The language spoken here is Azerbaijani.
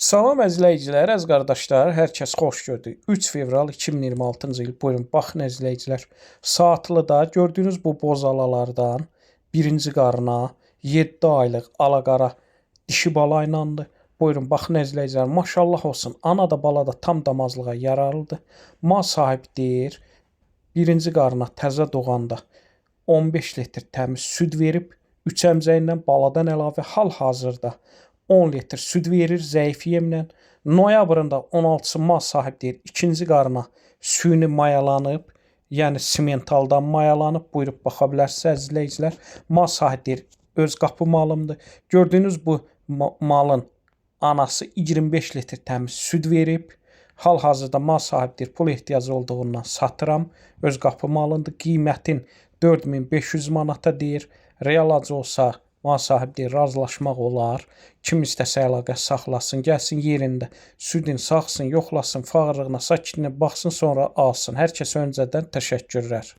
Salam əzləyicilər, əziz qardaşlar, hər kəs xoş gördük. 3 fevral 2026-cı il. Buyurun, baxın əzləyicilər. Saatlıda gördüyünüz bu bozalalardan birinci qarına 7 aylıq alaqara dişi bala ilandır. Buyurun, baxın əzləyicilər. Maşallah olsun. Ana da bala da tam damazlığa yararlıdır. Mal sahibi deyir, birinci qarına təzə doğanda 15 litr təmiz süd verib, 3 əmcəyindən baladan əlavə hal-hazırda 10 litr süd verir zəif yemlə. Noyabrın da 16-sı mal sahibi deyir, ikinci qarına süni mayalanıb, yəni simentaldan mayalanıb. Buyurub baxa bilərsiniz əzizləyicilər. Mal sahibi deyir, öz qapı malımdır. Gördüyünüz bu malın anası 25 litr təmiz süd verib. Hal-hazırda mal sahibi deyir, pul ehtiyacı olduğundan satıram. Öz qapı malındır. Qiymətin 4500 manata deyir. Real acı olsa mal sahibi deyir, razılaşmaq olar. Kim istəsə əlaqə saxlasın, gəlsin yerində südün saxsın, yoxlasın, fağırlığına, sakitliyinə baxsın, sonra alsın. Hər kəsə öncədən təşəkkürlər.